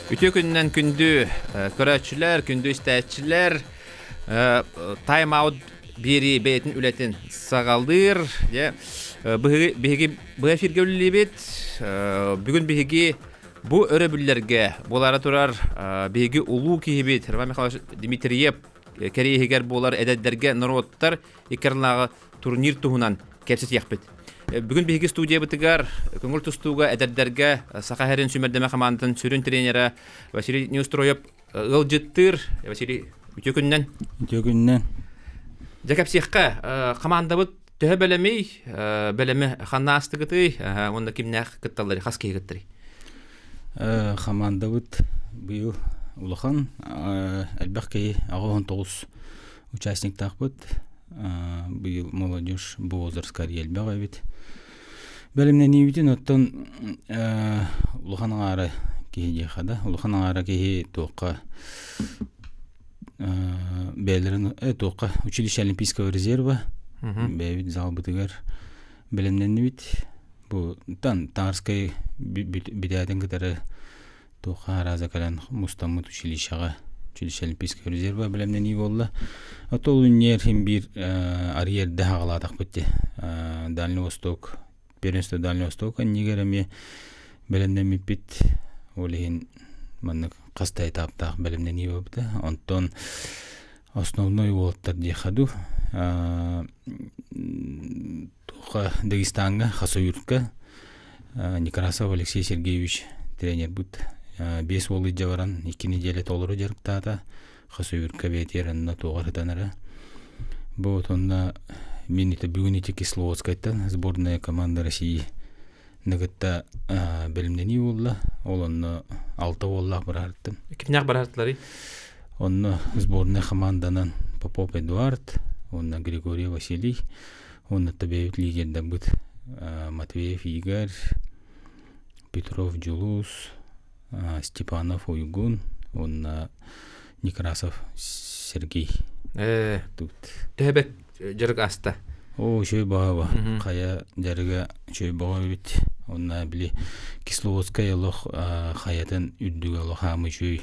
Үтө күннен күндү көрәтчілер, күндү істәтчілер тайм аут бери бейтін үлетін сағалдыр. Бұғы эфирге үлілебет. Бүгін бігі бұ өрі бүллерге болары тұрар бігі ұлу кейбет. Рва Михайлович Дмитриев кәрейгер болар әдәддерге народтар икерлағы турнир туғынан кәпсет яқпет. Бүгін бігі студия бұтығар, көңіл тұстуға әдәддерге сақахәрін сүмердеме қамандың сүрін тренері Василий Неустроев ұл жыттыр. Василий, үте күннен? Үте күннен. Жәкәп сияққа қаманда бұд төһі бәлемі қанна асты күті, онда кемнәқ күтталары, қас кей күттірі? Қаманда бұд бұйыл ұлыған, әлбәқ кей ағы 19 участник тақ бұд. Бұйыл молодежь бұғызырскар елбәқ әбет. Бәлімнен ебетін оттан ұлыханың ары кейі дейқада. Ұлыханың ары кейі тоққа бәлерін тоққа училище Олимпийского резерва бәйбет зал бұтығар бәлімнен ебет. Бұл таңырскай бедәдің кітары тоққа араза кәлін мұстамыт училищеға училище Олимпийского резерва бәлімнен ебет олла. Отол үнер бір арьерді ағаладық бітті. Дальний Восток Первенство Дальнего Востока негерами бәлемнен меппет олеген манны қастай таптақ бәлемнен ебі бітті. Онтон основной болыттар дейхаду тоқа Дагестанға Хасавюртқа Некрасов Алексей Сергеевич тренер бұд. 5 олы жаваран 2 неделе толыры жарықтата Хасавюртқа бәйтерінна тоғарытанары. Бұл отонна мен это бүгін ете Кисловодскайттан сборная команда России нығытта бәлімдені олла. Ол онны 6 оллақ бір арттым. Кімнәқ бір арттылары? Онны сборная команданан Попов Эдуард, онны Григорий Василий, онны табейт лидерді бұд Матвеев Игорь, Петров Джулус, Степанов Уйгун, онны Некрасов Сергей. Төбек жырық аста. О, шөй баға. Қая жарыға шөй баға бет. Онна білі Кисловодская лох хаятын үддігі лох хамы шөй.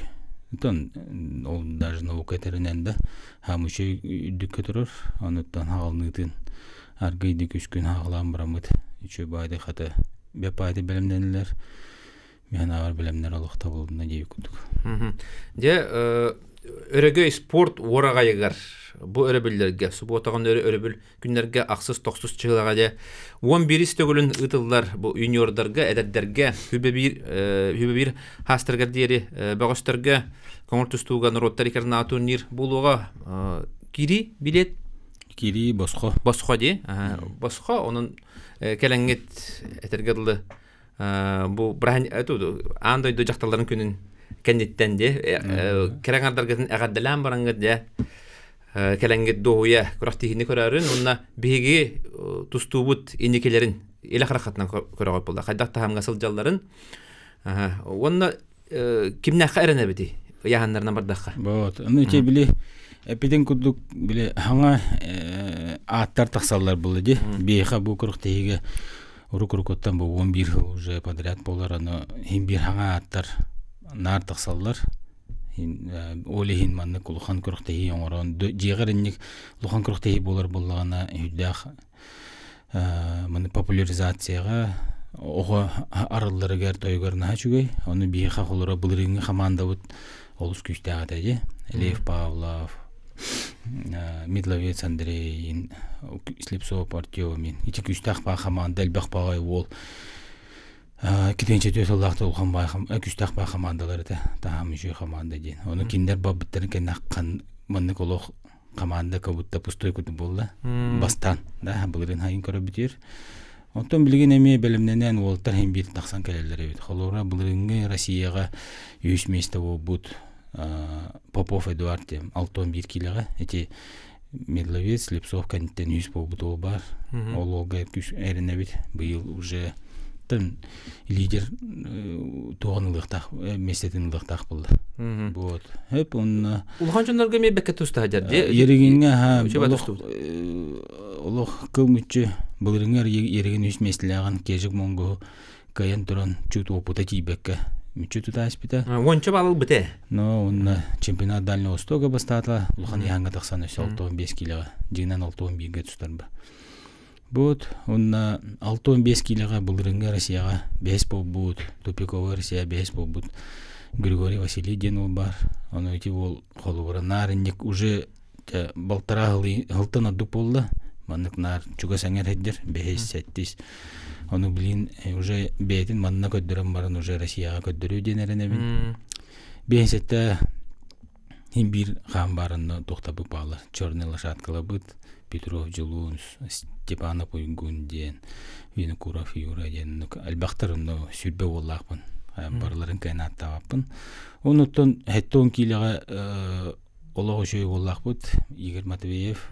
Ол даже наукатерінен да хамы шөй үддік көтірір. Оныттан хағалнығытын аргайды көшкін хағалан бұрамыд. Шөй бағады қаты бәп айды бәлімденілер. Мен авар бәлімдер олықта болдığına дейі күдік. Өрөгөй спорт орағайығар. Бұл өрөбілдерге, субботағын өрөбіл күндерге ақсыз тоқсыз чығылаға де 11 төгілін ұтылдар бұл юниордарға, әдәддерге, хүбі бір хастырғар дейірі бағыстарға, көңіл түстуға нұраттар екерна турнир болуға кири билет? Кири босқо. Босқо де? Босқо, оның кәләңгет әтергерлі бұл андайды жақталарын күнін кәндеттен де, кәрәңардарға әғаддалан бараңғыр де, кәләңгет доғуя күрақтихini көрәрін, онына бейге тұстуыбыт енекелерін елі қарақатынан көрі қойып болды. Қайдақ тағамға сылжаларын. Онына кімнәққа әріне беді? Яғанларынан бардаққа. Бот, оны өте біле, әпеден күрдік біле, хаңа аттар тақсалар болды де. Бейға бұл күріктейге ұры-күркоттан бұл 11 уже подряд болар, оны бір хаңа аттар нар тақсалар. Олеген манны лухан күріктейі оңырын. Жеғарыннек лухан күріктейі болар болағана үйдәқ популяризацияға оғы арылары гәр тойғарына жүгей. Оны бейға қолыра бұлырыңы қаманда бұд олыс күшті ағады. Лев Павлов, Медловец Андрей, Слепцов Артемин. Ити күшті ақпа қаманда әлбәқ бағай ол. Кетенче төсіллақты олған байқам, күштақ бай қамандалары да, тағамы жүй қаманда дейін. Оны кендер бабыттарын кен аққан мұнық олық қаманда көбітті пустой күті болды. Бастан, бұлырын хайын көрі бітер. Онтан білген әме бәлімненен олықтар хем бір тақсан кәлелері бет. Қолуыра бұлырыңы Россияға үйіс месті ол бұд Попов Эдуард дем, 6-11 киліға. Әте Медловец, Слепцов кәнттен үйіс бұл бұд ол бар. Ол олға әріне бет. Бұйыл уже лидер тоғанылықтақ, местетініліктақ болды. Вот. Хеп, он... Улхан жонларға ме бәккет ұста жар? Ерігінге, олық кылмүтчі бұлырыңар ерігін үш местіліған кежік моңғы каян тұран чут опыта тейбәкке мүчө тутаспита. Онча балыл бите. Но он чемпионат Дальнего Востока бастатла, улхан яңга тахсаны 6-15 килога, жигнан 6-11 тустарбы. Вот, он 6-15 килога булрынга Россияга 5 болбут, Тупиковая Россия 5 болбут. Григорий Василий Денул бар. Он эти ол холура нарынник уже балтара хылтын аддук болду. Маннык нар чуга саңер хеддер 5-7. Оны билин уже бейтин манна көддөрөн барын уже Россияга көддөрүү денеренебин. Бесетте бир хам барынны токтабы баалар. Чёрный лошадкала быт, Петров Жылун, Степанов Уйгун ден, Винокуров Юра ден, албактарынны сүрбе боллакпын. Барларын кайнаттабаппын. Онуттан хеттон килега олого жөй боллакпыт. Игорь Матвеев.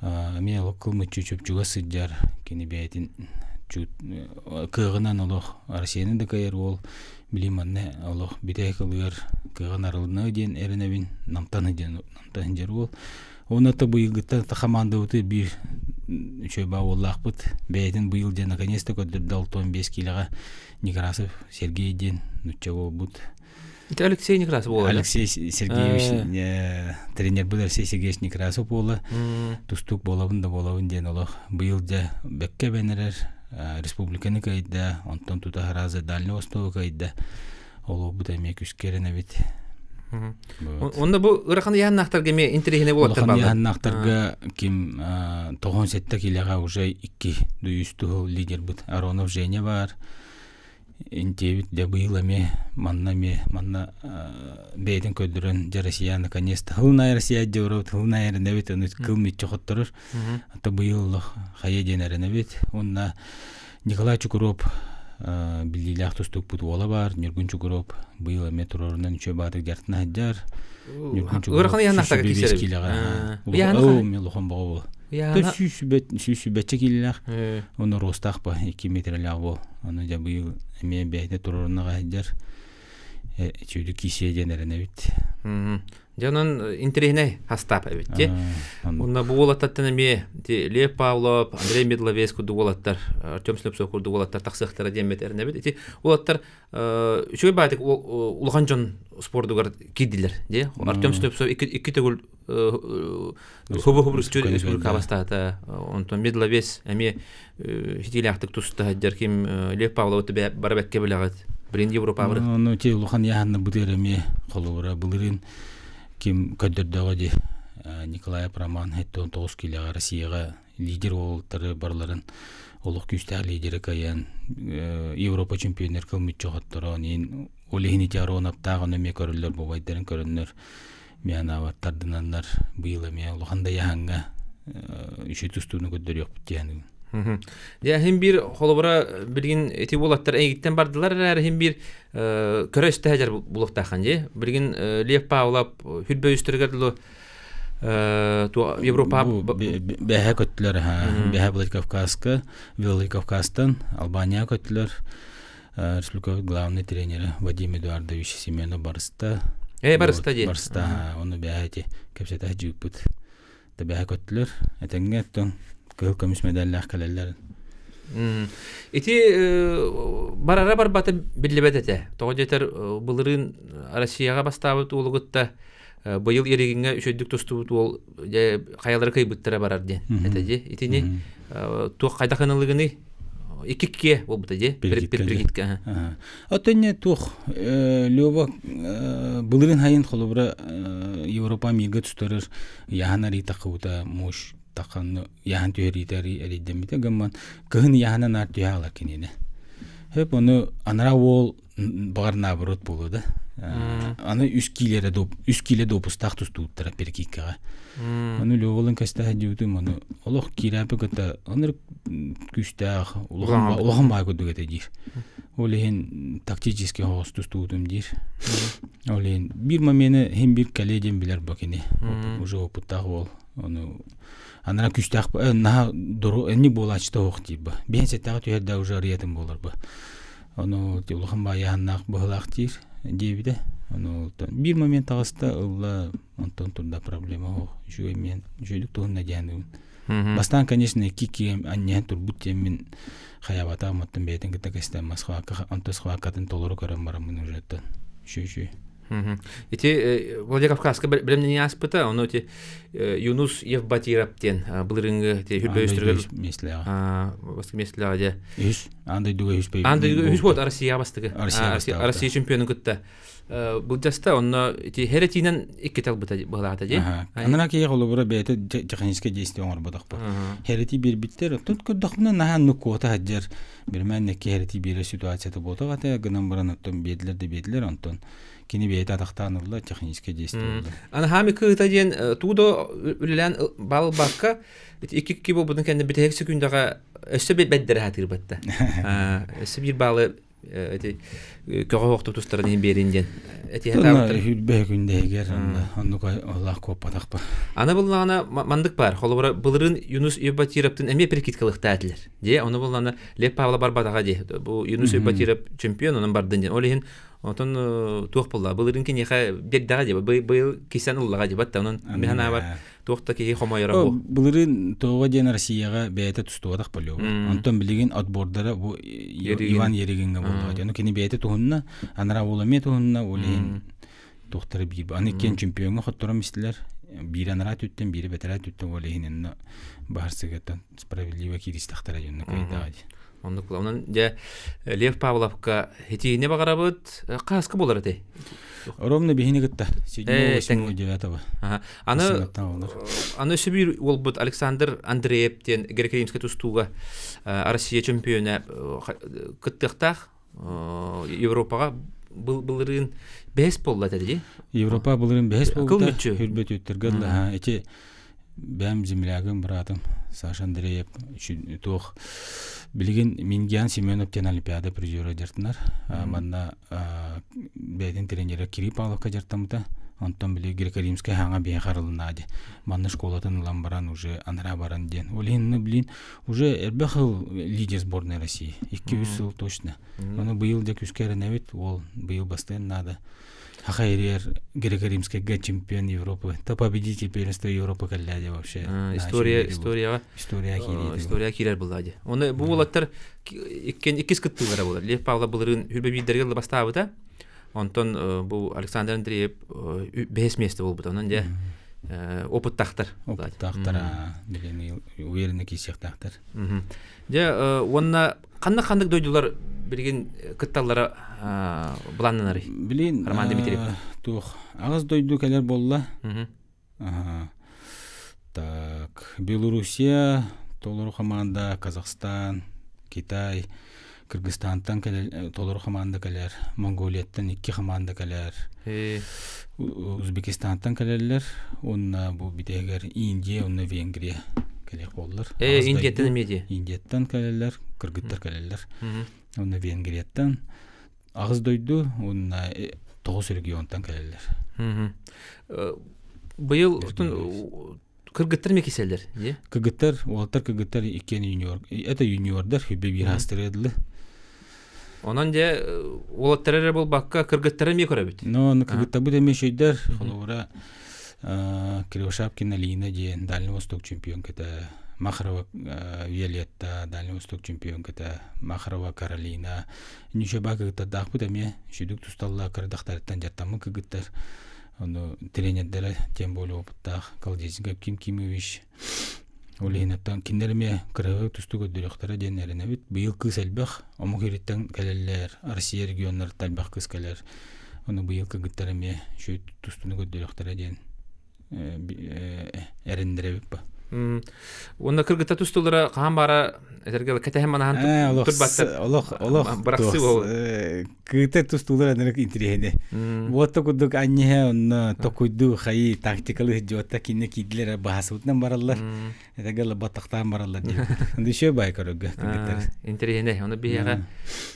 Мен локал мычучуп жуга сыджар кени бейтин кыгынан олох Россиянын да кайыр бол билиманне олох бите кылыр кыган арылны ден эренебин намтаны жер бол. Онута быйылгыта команда уты бир чөйба боллакпыт. Бейтин быйыл же наконец-то көддөрдө 15 килога Некрасов Сергей ден нуча болбут. Это Алексей Некрасов был. Алексей Сергеевич тренер был, Алексей Сергеевич Некрасов был. Тустук болабын ден олох. Быйыл же бекке бенерер республиканы кайда, онтон тута харазы Дальний Восток кайда. Оло бут эме күскерене бит. Онда бу ыракан яһаннактарга ме интерегине болоттар бала. Яһаннактарга ким 97 килега уже 2 дүйүстү лидер бут. Аронов Женя бар. Интевит де быйлами манна бейдин көдөрөн же Россия наконец-то хылная Россия жорот хылная небит оны кылмыт чохоттурur. Ата быйыл хая денеренебит. Онна Николай Чукуров билилах тустук бут ола бар. Нургун Чукуров быйыл метрорунан үчө барды гартна хаджар. Ыракан яһаннактарга кисер. Яһаннак мелохон бого. Да сүсүбетче килелер. Оны ростах ба 2 метрлер бол. Оны да быйыл эме бейде турурунага хаджар. Чүйдү кисе денерене бит. Жанан интерегине хастап эбит. Онда бу болаттан эме Лев Павлов, Андрей Медловец куду болаттар, Артем Снепсов куду болаттар таксыктар деметерне бит. Эти болаттар шөй байтык улган жон спортугар кидилер, де. Артем Снепсов 2 төгүл хобо республика бастата. Онтон Медловец эме хитилактык туста хаджар ким Лев Павлов тебе барбекке белагат. Биринди Европа бар. Ну те улган яханны бутереме колура булырын ким көдөрдөгө де Николай Проман хеттон 9 килога Россияга лидер болтары барларын олук күчтә лидери каян Европа чемпионер кылмыт жоготтор ин олехини жаронап тагын эме көрүлөр бобайдарын көрүнөр мена ваттардынандар быйыл эме улганда яханга үшү тустууну көдөрүп биткен. Я хим бир холобра билгин эти болаттар эйгиттен бардылар, хим бир көрөстө хажар булуктахан же. Билгин Лев Павлов хүлбөйстөргөрлө Европа бэхэ көттүлөр, бэхэ Владикавказка, Владикавказтан Албания көттүлөр. Республика главный тренер Вадим Эдуардович Семенов барыста. Барыста же. Барыста, оны бэхэ кепсета жүйпүт. Та бэхэ көттүлөр. Этенгеттен көмүс медаллар калалар. Эти барара барбата биллебетете. Тогожетер былырын Россияга бастабыт улугутта быйыл эрегинге үшөйдүк тустубут ол каялары кыйбыттара барар ден. Этеже. Итини тук кайда кынылыгыны 2-2 болбута же. Бир-биргитке. Атыне тух Лёва былырын хайын холобра Европа мирге тустарыр яханари такыута муш такан яхан төөритери эридемите гамман кыһын яханан артыяла кинене. Хеп оны анара ол бар наоборот болду. Аны 3 киле допустак тустууттара перкикага. Аны лёволун каста хадиутум аны олох кирапы ката аныр күстах улган байгуду кетедир. Олен тактически хоос тустуудум дир. Олен бир момени хем бир каледен билер бакине. Уже опыттак бол. Аны анара күстах на дору эни болачта охтиба. Бен сеттага төһөрдө уже ариятым болорбу. Аны улган баяннак быхлактир дебиде. Аны бир момент агаста улла онтон турда проблема ох. Жүймен жүйдүк тоонна жаным. Бастан, конечно, кики аннен турбут темин хаябата аматтан бейтен кіта кестен масхуака, антос хуакатын толору көрен барамын уже это. Шүй. Эти Владикавказка білімнен аспыта, оны те Юнус Евбатираптен бұлырыңғы те хүрбөйістіргі местліға де. Андай дуға үспей. Андай дуға үспей Россия бастығы. Россия чемпионын күтті. Бұл жаста, оны херетинен икке тал бұлағата де. Анына кей қолы бұра бәйті жақанеске дейсті оңыр бұдақ бұл. Херети бір біттер, тұт күрдіқмына нахан нүккота хаджар бірмен неке херети бір ситуацияты болдық ата, гынан бұран оттон беділер, онтон. Кини бейті атақтанырла техническе действие. Ана хами кыта ден тудо үлелен бал бакка iki бұл бұдың кәнді біті хексі күндаға өсі бәддері хатыр бәтті. Өсі бір балы көға оқты тұстарын берінден. Тұна хүлбе күндегер, аннуға олақ көппадақ ба. Ана бұллағына мандық бар. Қолы бұлырын Юнус Евбатировтың әме перекиткалықта әділер. Оны бұллағына Лев Павла Барбадаға де. Бұл Юнус Евбатиров чемпион, оның бардын ден. Олеген Отон туох булла. Былырын ки неха беддага диба. Быйыл кисен уллага диба. Онон механа бар. Туохта ки хомойра бу. Былырын тоога ден Россияга бейте тустуадак болу. Антон билеген отбордара бу Иван Ерегенге болду. Жана кини бейте туунна, анара уламе туунна улен туохтары бир. Аны кен чемпионга хоттора мистилер. Бири анара түттен, бири бетера түттен олеген барсыгатан справедливо киристахтара жөнү койдагы. Онун же Лев Павловка хетине багарабыт каска болар эте. Ровно бихине гытта. 7-9. Аны сөбүр болбут Александр Андреевтен греко-римский тустуга Россия чемпионы кыттыктак Европага былырын бес болду эти. Европа былырын бес болду. Хүрбөт өттөргөн эти бәм землягым братым Саша Андреев тух билген Мингян Семеновтен Олимпиада призеры жертынар. Манна бәйден тренері Кирип Павловка жертамыта. Антон биле греко-римский хаңа бей харылынади. Манна школатын улан баран уже анара баран ден. Олинны билин уже эрбехыл лидер сборной России. 200 жыл точно. Оны быйыл да күскәрен әвет, ол быйыл бастан надо. Хахайрер греко-римский чемпион Европы. То победитель первенства Европы калляди вообще. История кирер буллади. Оны бу булаттар иккис кыттылары булар. Лев Павла булырын хүрбебидерге бастабыта. Антон бу Александр Андреев бес месте болбута. Онан же опыт тахтар. Опыт тахтар. Билен уверенный кисек тахтар. Же онна кандык дойдулар билген кытталлары буланнанары. Билен Роман Дмитриев. Тух агыз дойду келер болла. Так, Белоруссия, толору команда, Казахстан, Китай, Кыргызстантан келер, толору команда келер, Монголияттан 2 команда келер. Узбекистантан келерлер, онна бу битегер Индия, онна Венгрия келер боллар. Индияттан эмеди? Индияттан келерлер, кыргыттар келерлер. Онна Венгрияттан агыз дойду, онна 9 регионтан келерлер. Быйыл кыргыттар мекеселер, е? Кыргыттар, олар кыргыттар икен юниор. Это юниордар, хүбе бир хастырыдылы. Онан же олаттарары бол бакка кыргыттары ме көрөбүт? Но кыргыттар бу деме шөйдөр, холора Кривошапкина Лина же Дальний Восток чемпион кета, Махрова Виолетта, Дальний Восток чемпион кета, Махрова Каролина. Ниче бакыгыттар дак бу деме шөйдүк тусталла кырдактарыттан жаттамы кыргыттар. Оны тренердері тем более опыттақ Калдезинга Ким Кимович олейнаттан киндерме кырығы түстігі дөріқтері денеріне бит бұйыл кыз әлбәқ омығыреттен кәлелер Россия регионлары тәлбәқ кыз кәлер оны бұйыл кығыттарыме шөй түстігі дөріқтері ден әріндері біп ба. Онда кыргыта тустулара каан бара этергел кетем манан турбаттар. Олох браксы бол. Кыта тустулара нерек интерехне. Вот такудук анне он токуйду хай тактикалы жота кине кидлер бахасутнан бараллар. Этергел баттактан бараллар. Дишө бай көрөгө кыгыттар. Интерехне. Оны бияга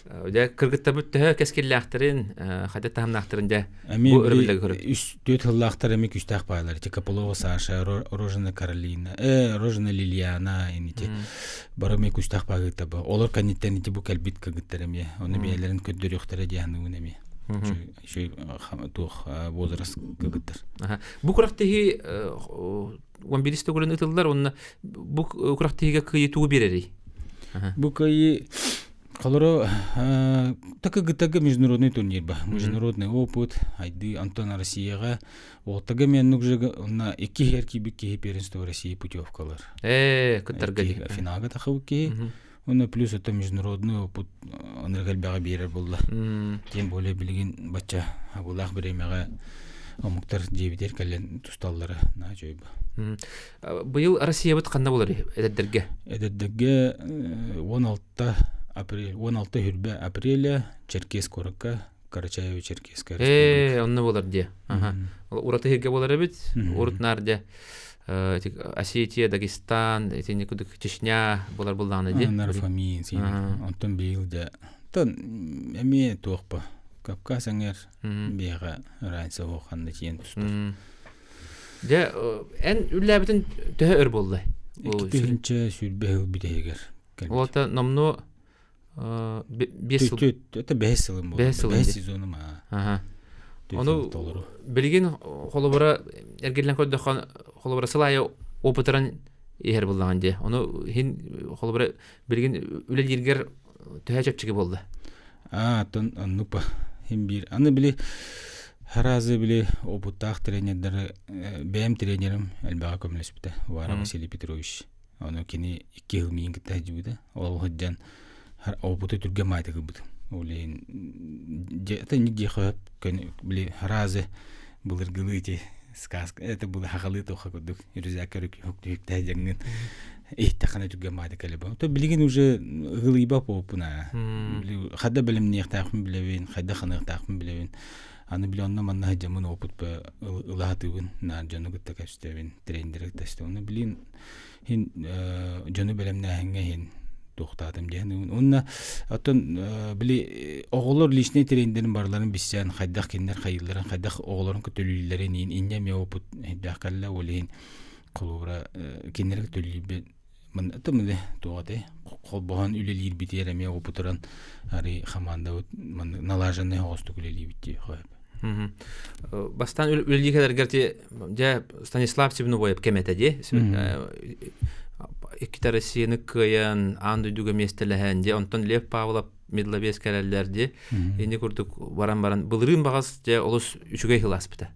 да кыргытта бүттө кескеллахтарын хада тамнахтарын да бу өрбүлдө көрөп. 3-4 хыллахтар эми күчтак байлар. Чекаполова Саша, Рожина Каролина. Рожина Лилиана инити бараме күчтак багыта ба. Олар каниттен ити бу калбит кыгыттарым я. Оны бияларын көддөрүктөрө жааны үнеме. Şey tuh возраст кыгыттар. Бу курактыгы 11-те көрөн ытылдар, онна бу курактыгыга кыйы тугу берери. Бу кыйы колоро такыгытага международный турнир ба. Международный опыт айды Антон Россияга оттага мен уже на 2 ярки бикки первенство России путевкалар. Кыттарга финалга тахыбки. Он плюс это международный опыт аныргалбага берер булла. Тем более билген бача абулах беремега омуктар жебитер кален тусталлары на жойба. Быйыл Россия бут кандай болар эдердерге? Эдердерге 16 апрель 16 хүрбе апреля Черкес коракка Карачаево Черкесская республика. Онны болар де. Ураты хирге болар бит. Урутнарда Осетия, Дагестан, Чечня болар булданы де. Нарфамин, Антон бил де. Тон эме тоқпа. Капказ аңер бега раньше оқанды тиен тустар. Де эн үлләбитен төһө өр булды. Иккинче сүрбе битегер. Олта номно 5 жыл. Это 5 жылым болды. 5 сезоны ма. Onu bilgin холобара эргелен көддөкөн холобара сылайы опытыран ehер булган де. Onu хин холобара билгин үлел ергер төһәчепчиге болды. Тон нупа хим бир. Аны биле харазы биле опыттак тренерлер БМ тренерим Элбага көмлөспүтө. Вара Василий Петрович. Onu кини 2 жыл миңге тәҗрибе. Ол хәҗҗан опыты түргә майтыгы бит. Олен это не дехап бли разы булыр гылыти сказка это было хагалы тоха кодук юзакарык хөктүк тәҗәңнен эйттәхәнә түгә майды калеба то билген уже гылыйба попуна хадда белемне яктакым билебен хадда ханы яктакым билебен аны билонна манна җамын опыт ба ылатыбын на җаны гытта кастебен тренер тестуны билин хин җаны белемне хәнгә хин тоқтадым дегенде. Онна атын били оголор личный тренердерин барларын биссен хайдах киндер хайылларын хайдах оголорун көтөлүлөрүн инне ме опыт дакалла олин кулура киндер көтөлүбү мен атымды тоғады қолбаған үлелер битер ме опытыран ари хаманда налажаны хосту үлелер битти қойып. Бастан үлелер кедергерти жа Станислав Сибнубоев кемете де. Ikkita Россияны кыян анды дүгө местелехенде онтон Лев Павлов Медловец кәрәлләрде инде күрдүк баран былырын багас же олус үчүгө хилас бита.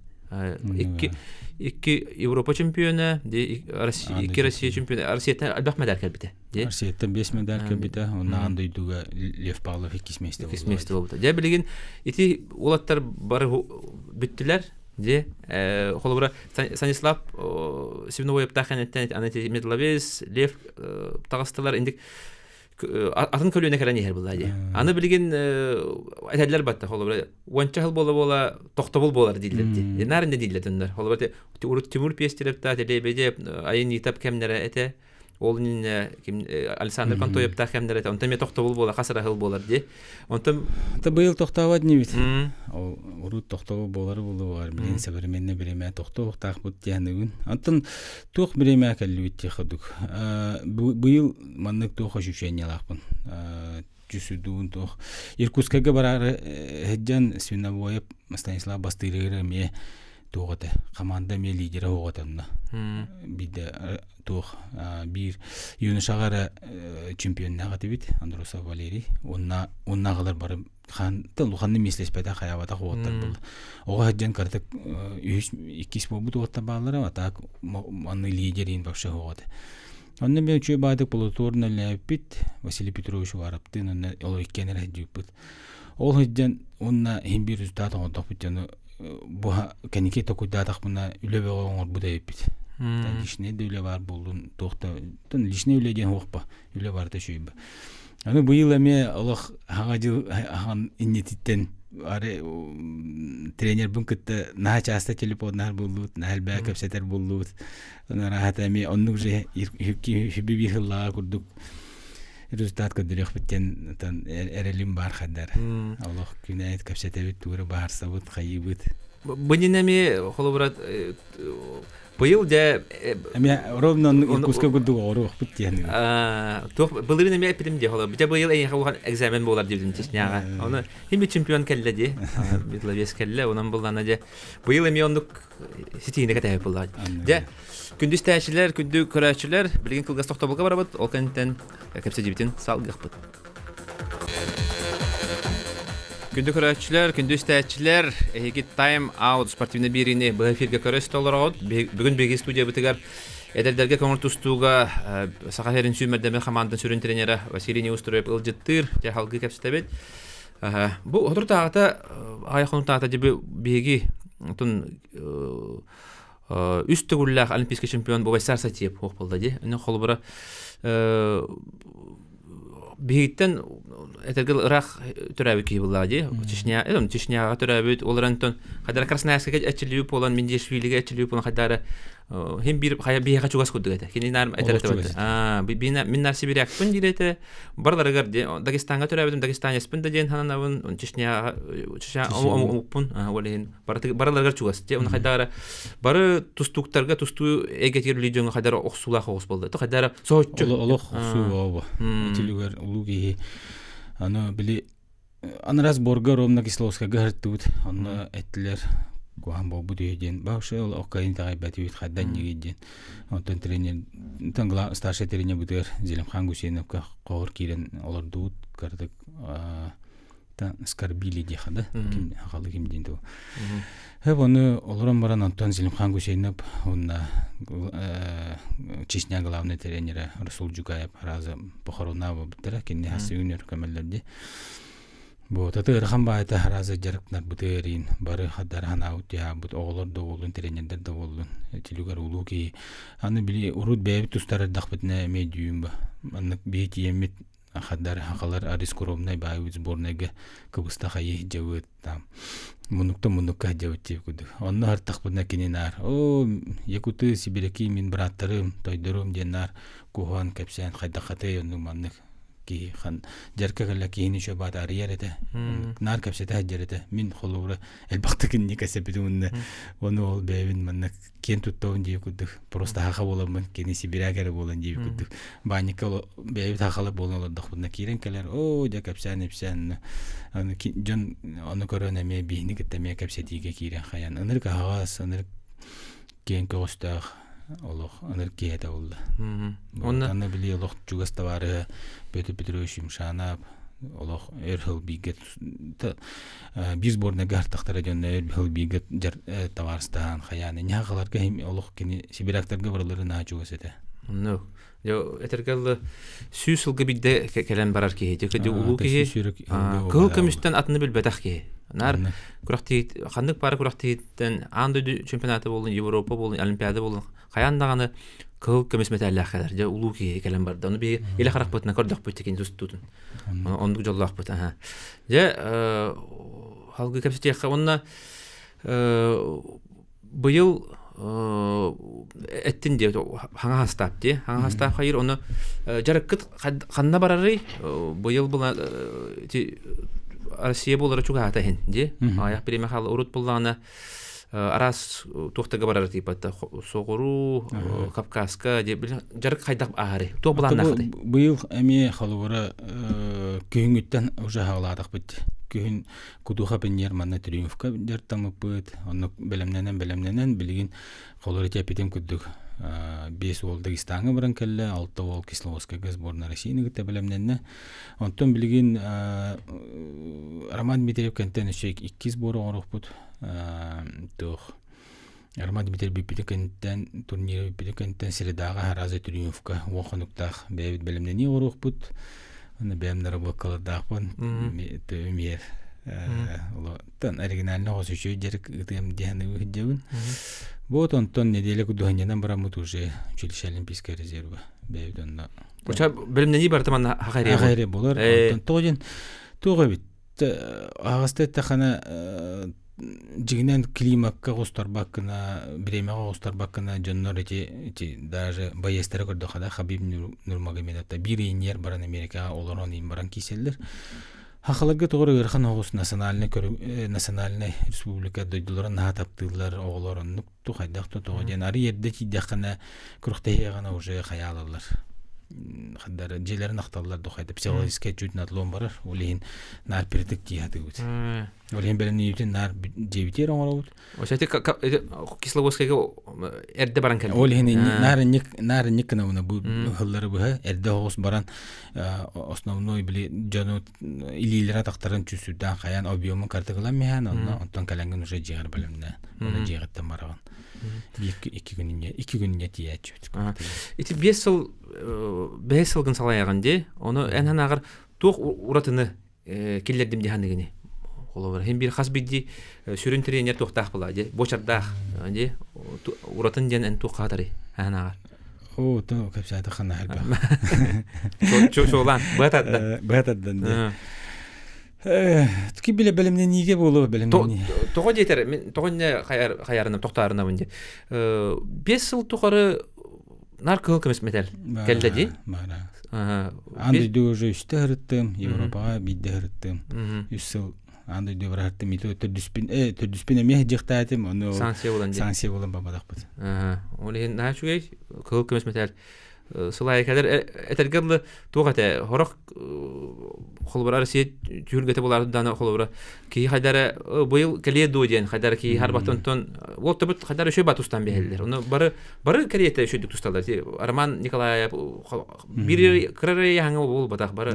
Икки Европа чемпионы, икки Россия чемпионы, Россияда албак медаль кәлбите. Россияда 5 медаль кәлбите, онна анды дүгө Лев Павлов 2 месте болду. 2 месте болду. Же билген ити улаттар бары бүттүләр. Де холобра Станислав Сибнубоев таханеттен анати Медловец Лев тагыстылар индик атын көлөне керәне хәл булды ди. Аны билген әтәләр батты холобра онча хил бола тохтобул болар диләр ди. Нарында диләр төннәр. Холобра урут Тимур Пестерев та телебеде айын итап кемнәре әтә. Ол ким Александр Контоев та кемнәре әтә. Онта ме тохтобул бола хасара хил болар ди. Онта быйыл тохтабат не бит. Урут тохтобул болары булды бар. Билен современный время тохтобул так бут дигәнен. Антын тох время кәлбит ходук. Быйыл маннык тох ощущение лакпын. Жүсүдүн тох. Иркутскага барары хәҗҗан Свинобоев Станислав Бастырыгы ме тоғыты. Команда ме лидері оғытымны. Биде тох бир юношагара чемпионнага дебит Андросов Валерий. Онна галар барып Луханны мислеспеде хаябата хоттар булды. Ога хәҗҗан картык 2 бу тотта баллары атак анны лидерин вообще хогыты. Онны мен чөй бадык полуторна лепит Василий Петрович варапты, онны ол иккенер хәҗҗүп. Ол хәҗҗан онна һәм бир результат ондак битәне бу кәнике токуйдатак буна үлебе оңор бу да епит. Лишне де үле бар булдун тохта. Тон лишне үле дигән хокпа. Үле бар да шөйбе. Аны быйыл эме Аллах хагажы хан иннетиттен аре тренер бункытта начаста телефоннар булды, нәлбә кепсетер булды. Аны рахат эме онны уже хиби бихилла курдук. Результат көдөрөк биттен тан эрелим бар хәдәр. Аллах күнәйт кепсетебит туры барса бут хайыбыт. бынинами холобрат быйыл да Эме ровно куска гуду орох битен. тох былырын эме эпидем де холо. Бите быйыл эйин халган экзамен болар дибдим тишняга. Оны хими чемпион келле ди. Битлавес келле, онан буллана де. Быйыл эме ондук ситине кете булла. Де күндүз тәшилер, күндү көрәчилер билген кылгас тохтобулга барабыт. Ол кенттен кепсе дибитин салгыпбыт. Күндү көрәчилер, күндүз тәчилер, эги тайм аут спортивный бирине бэфирге көрөс толорот. Бүгүн биги студия битигер эдердерге көңүл тустууга Сахарин сүймердеме команданын сүрүн тренери Василий Неустроев ылжыттыр, же халгы кепсетебет. Бу отур тагата айхын тагата диби биги тун үстүгүллах олимпийский чемпион Бобайсар Сатиев хок болду ди. Уну холбура бигиттен этергел рах төрәбит ки буллади. Чечняга төрәбит оларантон хадар Красноярскка әчилү полан Миндешвилиге әчилү полан хадары hem bir haya bir kaçugas kudugete. Kini nar eteretebet. Minnar Sibiryak pun direte. Barlar gardi Dagestanga törebedum Dagestan yaspın da den hananavın Çeşnya pun walen barlar garçugas. Te onu hadara barı tustuktarga tustu egetirli jön hadara oxsula xos boldu. To hadara soğutçu. Oloq su oba. Tilüger ulugi ana bili ana borga Ромна Кисловска гартут. Аны этилер Куан бобу дейден, бауши ол оккайын тағайбәті өт қаддан негейден. Онтан тренер, таңғыла старший тренер бұдығыр Зелимхан Гусейновқа қоғыр кейрен олар дуыт кардық скорбили дейхады, ақалы кемден дуы. Оны оларан баран Антон Зелимхан Гусейнов, онна Чечня главный тренері Расул Джугаев разы Похоронава бұттыра, кенде хасы өнер көмелерде. Бу татыр хамбайта хараза жарыктар бутырин бары хадар ханаут я бут оглор доволун тренердер доволун тилугар улуки аны били урут бебит тустар дахбетне медиум ба аны бети емит хадар хакалар арискоромнай байвиз борнеге кыбыста хай жавыт там мунукка жавыт куду онны артакбына кининар о якуты сибиреки мин браттарым тойдурум денар кухан кепсен хайдакаты онны маннык хан жаркагала кийини шобат арыярете нар капсета хаджарете мин холура элбактыкын никасепетунна оны ол бебин манна кен туттоун дей куддук просто хаха боламын кени сибирагер болон дей куддук баника беби тахала бололордук бунда кирен келер о да капсан эпсан аны жон аны көрөнө ме бийни кеттеме капсетиге кирен хаян ыныр кагас ыныр кен костах Олох анаркията олда. Онна били олох чугаставары Петр Петрович Шанап олох эрхил бигет биз борна гартактара жонна эрхил бигет таварстан хаяны нягыларга хем олох кини сибирактарга бараларын ачугасете. Ну, yo etергel süsülge bidde kelen barar ki hece de ulu ki kıl kömüşten atını bilbedak ki nar kuraqti xandık para kuraqtiden andı çempionatı bolun Avrupa bolun olimpiyada bolun qayandagаны kıl kömüs metallak kadar je ulu ki kelen barda onu bir ile xaraq botna kordaq botkin tustutun onu jollaq bot ha je halgı kapsite onna быйыл эттин де хаңа хастап де хаңа хастап хайыр оны жарыккыт ханна барары быйыл була Россия болары чуга атахын де аяк биреме хал урут буллана арас тохтага барары типа Соғыру Кавказка де жарык хайдак ары то булана хады быйыл эме халыгыра күйүңүттен уже халадык бит күн кудуха пеньер манна триумфка жартаңып быт оны белемненен билген колор тепитем күдүк 5 ол Дагестанга баран келле 6 ол Кисловскага сборная Россияны гыта белемненне онтон билген Роман Дмитриев кенттен 2 сборы орох бут тох Роман Дмитриев бипитекенттен турнир бипитекенттен средага харазы триумфка вохонуктах бебит белемнени орох бут Оны бәмнәр блоккалардақпын, төмер. Тан оригинальный осучу жерк гытым дияны үхджебін. Вот онтон неделя кудуганьянан барамыт уже училище олимпийская резерва. Бәйдонна. Уча білімнені бартыман хақайре бол? Хақайре болар. Тоғын тоғы бит. Ағасты тақана жигинен климакка гостарбакына, бремяга гостарбакына жоннор эти даже боестер көрдөхада Хабиб Нурмагомедовта бир инер баран Америкага олорон ин баран киселдер. Хахаларга тоғыр ырхан оғыс национальный республика дойдуларын наға таптылар оғыларын нұқту қайдақты тоғы ден ары ерді тейдіқана күріқтейгана уже қаялалар. Қадары желерін ақталылар дұқайды психологический чүйтін атылуын барар. Олейін нар пердік дейяды өт. Олейін бәлін үйітін нар жебітер оңыр өт. Осәйті Кисловодскайға әрді баран кәлі? Олейін нары некіна оны бұл ғыллары бұға әрді оғыс баран основной білі жону илейлері тақтарын чүсудан қаян объемын картығылан механ, онтан кәләңгін уже жеғар бәлімді. Оны жеғаттан бараған. Екі күніне тиячу. Ити 5 жылгын салаяған де, оны әнхан ағыр тоқ ұратыны келдердім де хандығыне. Хем бір қас бейді сүрін тренер тоқтақ бұла де, бочардақ де, ұратын ден ән тоқ қатары әнхан ағыр. О, то көпсайды қана әлбақ. Чоғлан, бұғатаддан де. Түкі біле білімнен неге болу білімнен? Тоғы дейтер, мен тоғынне қаярына, тоқтарына бұнде. 5 жыл тоғары нар кыл көмес метер кәлді де? Бара. Андойды уже үсті ғырыттым, Европаға бидді ғырыттым. 3 жыл андойды бір ғырыттым, түрдіспен әмех жықтатым, оны санкция болан бабадақ бұд. Олеген наға шүгей кыл көмес метер. Сылай кәдер әтергерлі тоғаты хорақ қолыбыра Россия түйілгеті боларды даны қолыбыра кей қайдары бұйыл кәлие дойден қайдары кей харбаттон ол түбіт қайдары үші батустан бәйелдер. Оны бары кәлиетті үші дүктусталар. Арман Николаев бірі кірірі яңы ол батақ бары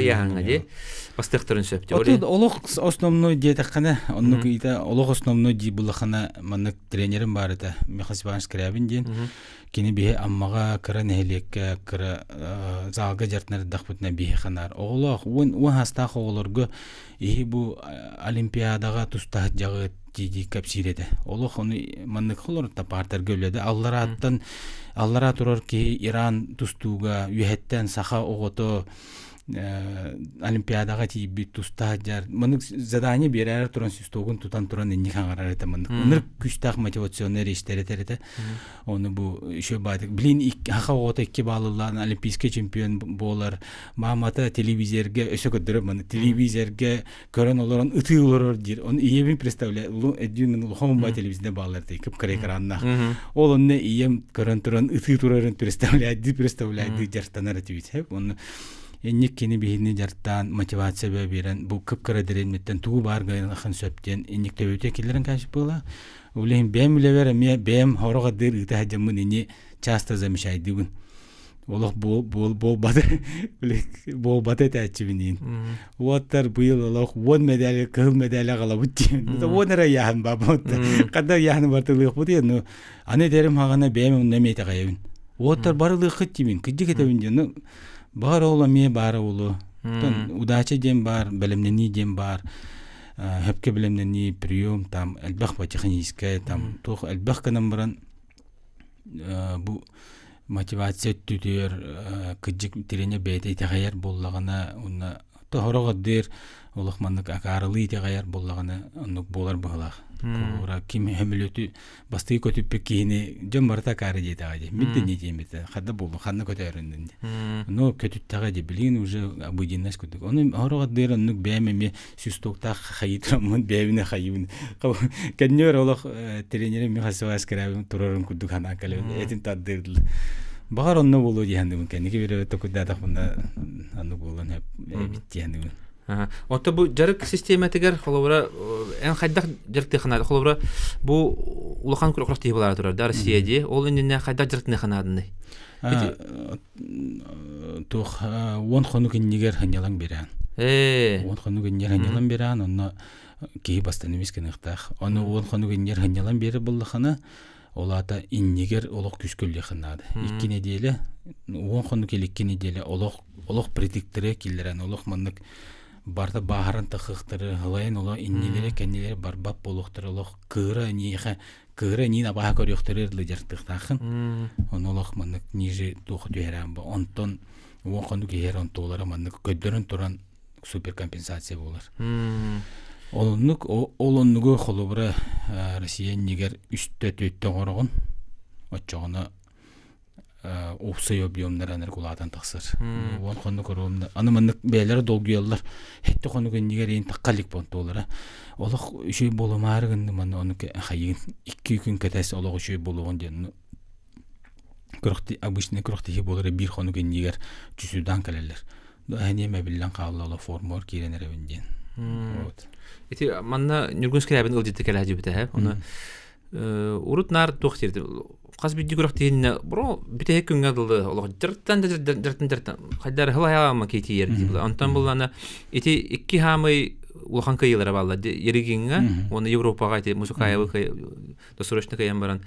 яңы де бастықтырын сөпті. Олық основной дейті қана, олық основной дей бұлықына манық тренерім бар еді Михасибанш Крябин ден. Кені бейі аммаға кіра нәхелекке, кіра залға жартынары дақпытына бейі қанар. Оғылақ, он хастақ оғылырғы ехі бұл олимпиадаға тұстақ жағы дейді кәпсиреді. Олық, оны маннық қолырытта партар көледі. Аллара тұрар ки Иран тұстуға, үйәттен сақа оғыты олимпиадаға тейбі тұста жар. Мұнық задание берәрі тұран сүстуғын тұтан тұран әнне қаңғарар еті мұнық. Мұнық күштақ мотивационер ештер еті. Оны бұл үші бадық. Білін хақа оғыта екі балылан олимпийский чемпион болар. Мамата телевизерге өсі көдірі мұны. Телевизерге көрін оларын ұты олар дир. Оны иебін представляй. Әдүйін ұлғамын ба телевизінде балар дей. Күп кірей қыраннақ. Ол оны ием көрін тұран ұты тұрарын представляйды жарстанар әтібет. Оны Энник кені бейіне жартан мотивация бәберен, бұл күп кірадырен меттен туғы бар ғайын ақын сөптен, энник төбеуте келерін кәшіп бола. Олейін бәм үлевер әме бәм хороға дыр ұта жамын ене часта замешайды күн. Олық бол баты тәтчібінен. Оттар бұйыл олық 10 медалі, қыл медалі қала бұттен. 10 әра яғын бабы отты. Қаддар яғын бартылық бұд ен. Аны дәрім хағана бәм ұнна мейті қайабын. Оттар барылық қыттемін, күдді кетабін. Бар ола ме бар олу. Удача дем бар, білімнені дем бар. Хөпке білімнені прием, там әлбәқ ба техническая, там тоқ әлбәқ канам баран бұл мотивация түтер, күджік терене бәйті тәғайар боллағына, оны тоғырығы дер, олық маңнық ақарылы тәғайар боллағына, оны болар бұғылақ. Кора ким хөмөлөтү бастыгы көтүппү кийини жөн барта кары дейт ага де. Мидде не деймет. Хадда болду, ханна көтөрүндүн. Но көтүттага де билин уже обыденность көтүк. Оны орога деренник бәмеме сүстокта хайытрамын бәбине хайыбын. Кеннер олох тренер Михасова скарабын турарын күдүк хана калып этин таддырды. Багар онно болду дегендим кенеге бере токуда тахында аны болгон хеп биттендим. Отто бу жарык систематыгар холовра эн хайдак жарыкты ханады холовра бу улахан куракрак тие болар турар Россияде ол инне хайдак жарыкты ханадыны тох вон хону киннигер ханялан беран вон хону киннигер ханялан беран онно ки бастан эмескенихтах оны вон хону киннигер ханялан бере буллахана олата иннигер олок күскөлле ханады 2 неделе вон хону келик неделе олок предикторы киллерен олок маннык барда бахаран тахыктыры хылайын ола иннелері кәннелері барбап болуқтыры олық кыра нина баха көріқтырырлы жартықтақын он олық маннык ниже туғы түйерен ба онтон оңқанды кейер онтолары маннык көддерін тұран суперкомпенсация болар олоннугу холубыра Россия нигер үстті төйттен қорығын отчоғына опсой объемнар анар кулатан тахсыр. Вон хонну корумда. Аны маннык бәйләре долгуяллар. Хетте хонну геннигер ин таккалик понтолара. Олох үшөй боломар гынды маны оны хайын 2 күн кетәсе олох үшөй болгон ден. Крохти обычный крохти болары бир хонну геннигер жүзүдан келелер. Әне мәбиллән каллала формор киренер өнден. Вот. Ити манна Нюргунская бен ылдыты келе дибите һәм. Оны урут нар тохтирди. Каз бидди крохтине бро бите күнгә дылды. Олох дирттан хайдар хылаяма кети ерди була. Антан булана ити 2 хамы улахан кыйлары балла. Еригиңгә, оны Европага ити музыкая досрочно каян баран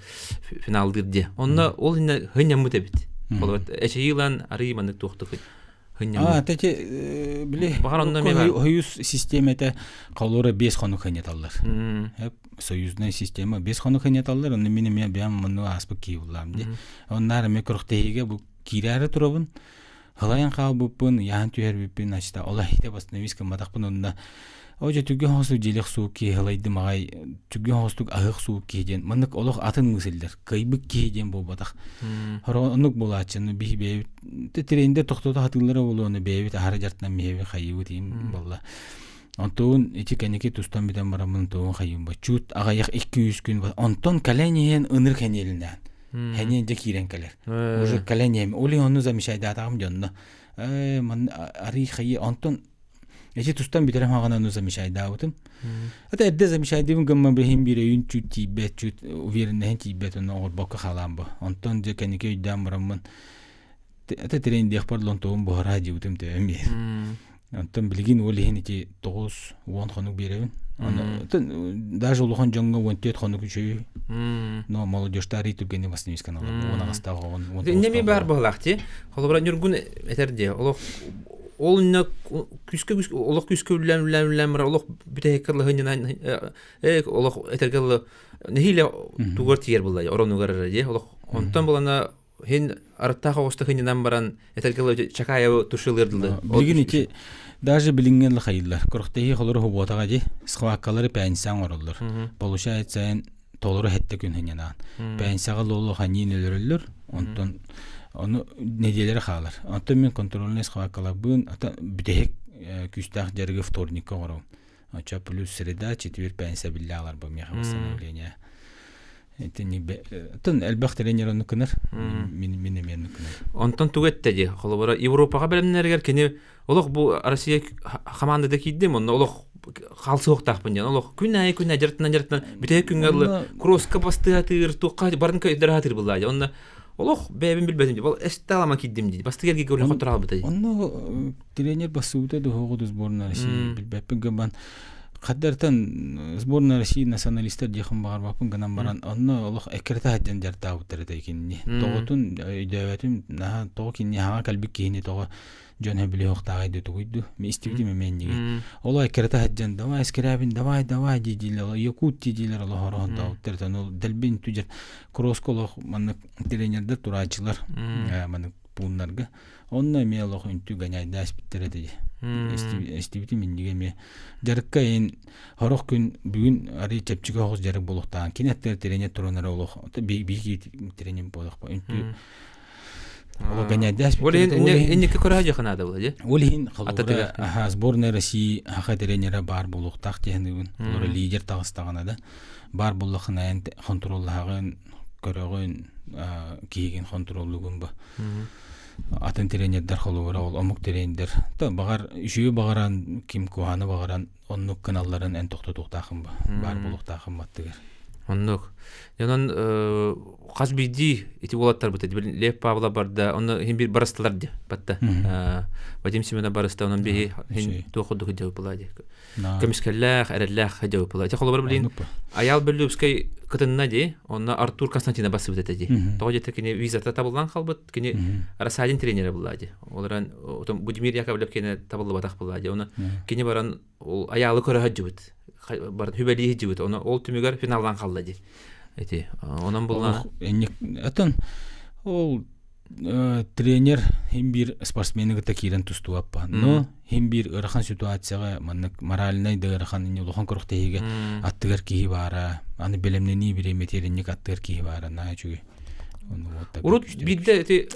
финал дирди. Онда ол инде хыня мутебит. Болот эчейлан ари маннык тохтык. Тәте биле Союз системата калора 5 хонук ханяталлар. Хеп союзный система 5 хонук ханяталлар. Аны мен бям муну аспы киулам ди. Оннар микрохтеге бу кирәре турабын. Халаян калбыпын, ян түер бипин ачта. Алла хите басновиска мадакпын онда. Ожа түгә хосу җилек су ки халайды магай түгә хостук агык су ки ден. Мындык олох атын мөселдер. Кайбык ки ден бу батак. Хоронук булачыны бихбе тетренде токтота хатылары болуны бебит ара жартынан мебе хайыбы тим болла. Антон этикенеке тустан биден барамын тоон хайым ба. Чут агаяк 200 күн ба. Антон каленен ыныр хенелинен. Хенен де кирен келер. Уже каленем оли оны замешайда тагым жонно. Мен ари хайы Антон эти тустан биден хагана оны замешайда утым. Ата эдде замешайдым гамма бехим бире үн чут тибет чут уверенен тибет оны ор бока халам ба. Антон же кенеке идам барамын. Ата терен дехпарлон тоон бо радио утым теми. Антон билгин олихин эти 9-10 хонук беребин. Аны даже улухан жаңга 17 хонук үчөй. Но молодежьтар итүгене баснымыз каналы. Она астагы он. Неме бар булакти. Холобра Нюргун этерде. Ол на күскө олох күскө үлән олох битекерле хыннан олох этергеле нехиле тугар тиер булай. Оронугар ди. Олох онтан булана хин арттагы осты хыннан баран этергеле чакая тушылырдылды. Билгин эти даже билинген хайыллар. Корохтеги холору хуботага ди. Схваккалары пәнсан ороллар. Получается толору хетте күн хыннан. Пәнсага лоло ханин өлөрөллөр. Онтон оны неделері қалар. Антон мен контрольный схваккалабын ата битек күстах жерге вторникка орон. Ача плюс среда, четверг, пятница биллалар бу меха восстановление. Это не тон элбах тренерны кыныр. Мен кыныр. Антон тугетте ди. Холобора Европага белемнергер кене олох бу Россия командада киддим, онда олох халсыктакпын жана олох күнай жартынан битек күнгө кросска бастыатыр, тукка барынка идратыр булай. Онда олох бебин билбедим ди. Бол эсталама киддим ди. Бастыгерге көрө хотурабы бутay. Онда тренер басууда да хогуду сборная России билбеппин гаман каддартан сборная России националисттер жакын багар бапын гынан баран онно олох экерта хаджан жарта утерде кинни. Тоготун дөветим на токинни хага калбик кини того Жон хебли хоктагы дутуйду. Ми истибди менниги. Олай экерта хаджан давай скерабин давай дидилер якут дидилер Аллаху да утерден ол делбин туҗер кроссколох маны тренердер турачылар. Маны буннарга онна ме Аллаху интү ганяйда аспиттереди. Истибди менниги ме жарыкка ен хорох күн бүгүн ари чепчиге хос жарык болуктан кинеттер тренер туранар олох биги тренер болук интү Ол ганяйда Ол энне көрөжө канада булды. Ол хин калдыра сборная России хака тренера бар болуктак дегенин. Олар лидер тагыстагана да бар буллахын контроллагын көрөгөн кийген контроллугун ба. Атын тренердер холугара ол омук тренер. Та багар үшү багаран ким куаны багаран оннук каналларын эн токтотуктакын ба. Бар болуктакын баттыгер. Оннук. Янан казбиди эти болаттар бут. Лев Павла барда, он хим бир барасталар ди батта. Вадим Семена бараста, он би хин тохуду хидеу булади. Камискаллах, араллах хидеу булади. Холобар билин. Аял Беллюбскай кытынна ди, он Артур Константина басып ди. Тоги текене визата табылган халбыт, кене Расадин тренери булади. Оларан Будимир Яковлев кене табылды батак булади. Он кене баран аялы көрө хаджыбыт. Бар хүбәли җибет, аны ол түмегәр финалдан калды ди. Эти, онан булган. Атын ол тренер һәм бир спортсменга такирен тустуаппа. Но һәм бир ырхан ситуацияга маннык моральный дырхан ни лохан корохтеге аттыгар ки бара. Аны белемнени бире метеринник аттыгар ки бара на чуй. Урут бидде эти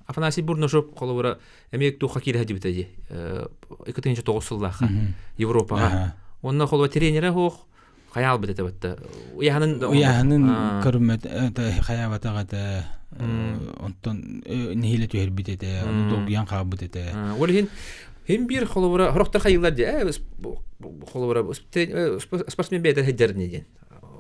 Афанасий Бурнашов коловара эмек туха кирхади битеди. 2009 жыллаха Европага. Онна колова тренера хох хаял битете батта. Уяханын көрмөт хаябатагата онтон нихиле түһер битете, тогуян кабыт ете. Олин Хим бир холовара хорохтар хайылар ди. Холовара спортсмен бетер хеджерни ден.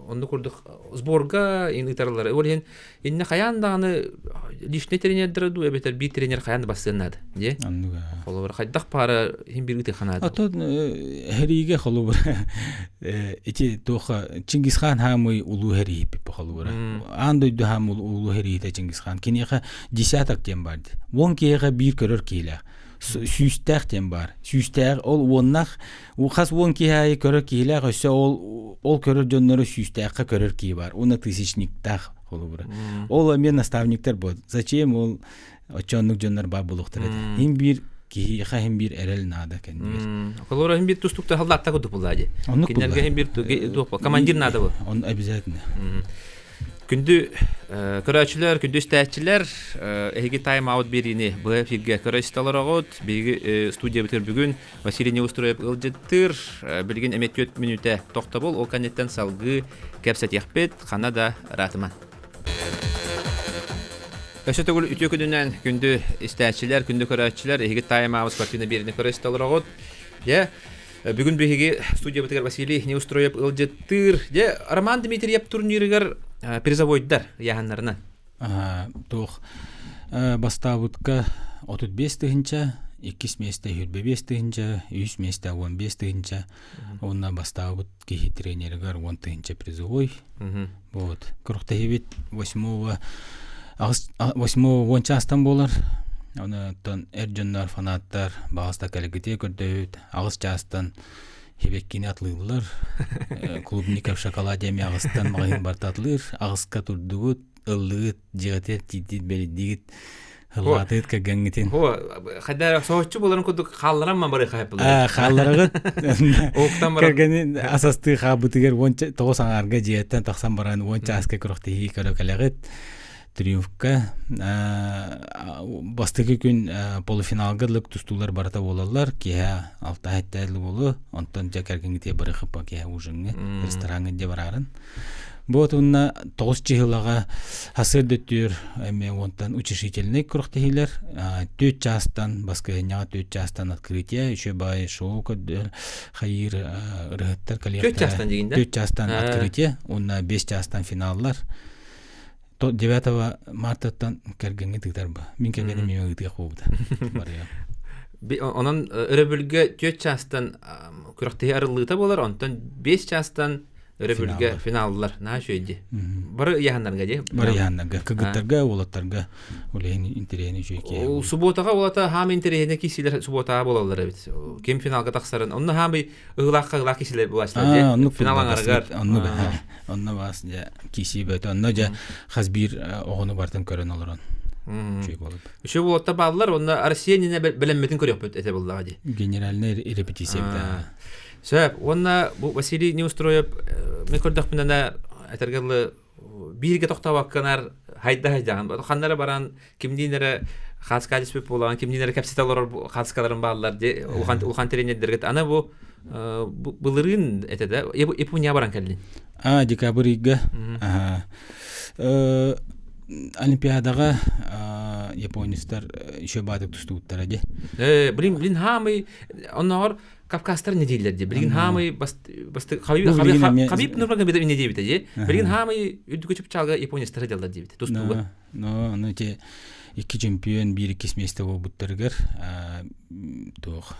Онда курдук сборга инитарлар. Олин инне хаяндагы лишний тренердер ду бетер би тренер хаянда бассынады, ди. Холовара хайдак пара хим бир ите ханады. Ато хериге холовара эти тоха Чингисхан хамы улуу хери пип холовара. Андойду хам улуу хери те Чингисхан. Кинеха десяток тем барды. Вон кега бир көрөр киле. Сүйстәк тем бар. Сүйстәк ол оннах ухас вон кихай көрөр киле гөсө ол көрөр жоннору сүйстәккә көрөр ки бар. Уны тысячниктах холобура. Ол мен наставниктер бод. Зачем ол очонлук жоннор бар булуктыр эди. Хим бир кихи хим бир эрел нада кендер. Колора хим бир тустукта халдатта куду булады. Кинерге хим бир командир нада бу. Он обязательно. Күндү көрәчләр, күндү стәчләр эге тайм-аут берини бу эфирге көрәсталарагыт биги студия битер бүгүн Василий Неустроев ылжыттыр билген эмет 4 минутта токтабыл ол канеттен салгы кепсет яхпет ханада ратыман. Өсөтөгүл үтө күнүнөн күндү стәчләр, күндү көрәчләр эге тайм-аут спортивна берини көрәсталарагыт. Я бүгүн биги студия битер Василий Неустроев ылжыттыр. Я Роман Дмитриев турнирыгар призовойдар яһаннарынан. Тох бастабытка 35 тыгынча, 2 месте 25 тыгынча, 3 месте 15 тыгынча. Онна бастабыт ки тренергар 10 тыгынча призовой. Вот. Круктахибит 8-го частан болар. Аны тон эржоннар фанаттар багыста калегите көрдөт. Агыс частан Хебеккини атлыйлар. Клубников шоколадиями агыстан магын бартатлыр. Агыска турдугут, ыллыгыт, жигатет, титит, белидигит, хылгатыт кагангитин. Хада соочу боларын кудук халларам ма бары хайпылар. Халларыгыт. Октан бара. Кагани асасты хабытыгер 9 аңарга жиеттен таксан баран 10 аска крохти көрөкөлөгөт. Триумфка бастыгы күн полуфиналгырлык тустулар барата болалар ки 6 хаттайлы болу онтон жакаргыңте барыхып ки ужыңы ресторанга де барарын. Вот унна 9 жылга хасыр дөттүр эме онтан учредительный курактыйлар 4 частан баскыня 4 частан открытие еще бай шоу хайыр рыттар коллектор 4 частан дегенде 4 частан открытие унна 5 частан финаллар 9 мартаттан кергенге тыктарба. Мин кергене мен үтө кобуда. Барыя. Онон өрөбүлгө 4 частан күрөктө арылыта болар, онтон 5 частан өрөбүлгө финаллар. На шөйди. Бары яһаннарга же. Бары яһаннарга, кыгыттарга, улаттарга, улен интерени жөйке. Ул субботага улата хам интерени кисилер субботага болалар бит. Кем финалга таксарын. Онны хамы ыгылакка кисилер булаштар же. Финалаңарга. Онна бас я киси бет онна жа хазбир огону бартан көрөн алырын. Чөй болуп. Ошо болотта баллар онна Арсенине белемметин көрөп эте булдага ди. Генеральный репетицияда. Сөп, онна бу Василий Неустроев мен көрдүк менен этергеле бирге токтабакканар хайда. Ханнара баран кимдинере хаскалис беп болгон, кимдинере капситалар хаскаларын баалар ди. Улхан тренердерге ана бу былырын этеде. Япония баран келдин. Декабрьга. Олимпиадага японецтер еще бадык тустуттар ди. Блин хамы оннор Кавказтар не дейлерди. Билген хамы Хабиб нурмага бедер не дейбит ди. Билген хамы үдүкөчүп чалга японецтер делдар дейбит. Тустуга. Ну те 2 чемпион 1-2 месте болуптаргар тох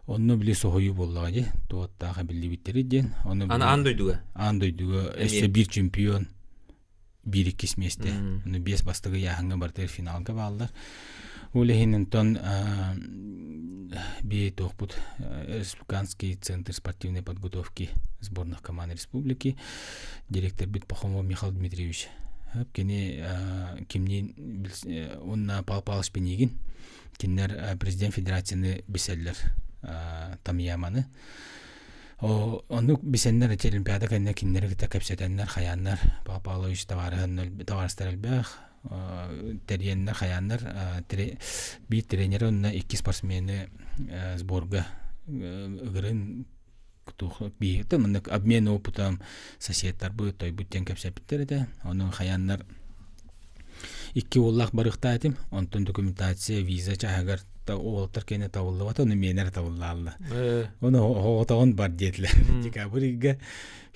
онну биле сохою боллага ди. Тоттага билли биттери ден. Ана андойдуга. Эсе 1 чемпион 1-2 месте. Уну 5 бастыгы яһанга бартер финалга баалдар. Улехинен тон би тохпут Республиканский центр спортивной подготовки сборных команд республики директор бит Пахомов Михаил Дмитриевич. Кене кимнин онна Палпалыш Пенигин кинер президент федерацияны биселлер Тамияманы. Onu bisenler ete Olimpiada kenne kinleri gita kapsetenler hayanlar Pavlovich tavarıstar elbэх teriyenler hayanlar bir treneri onunla iki sportsmeni сборга ıgırın bir tamamlık обмен опытом соседтар bu toy bütün kapsepitler de onun hayanlar iki ollak barıkta etim ondan dokumentatsiya viza çahagar ta oltar kene tavullu vata onu mener tavullu aldı. Onu hoğutağın bar dediler. Dikaburiga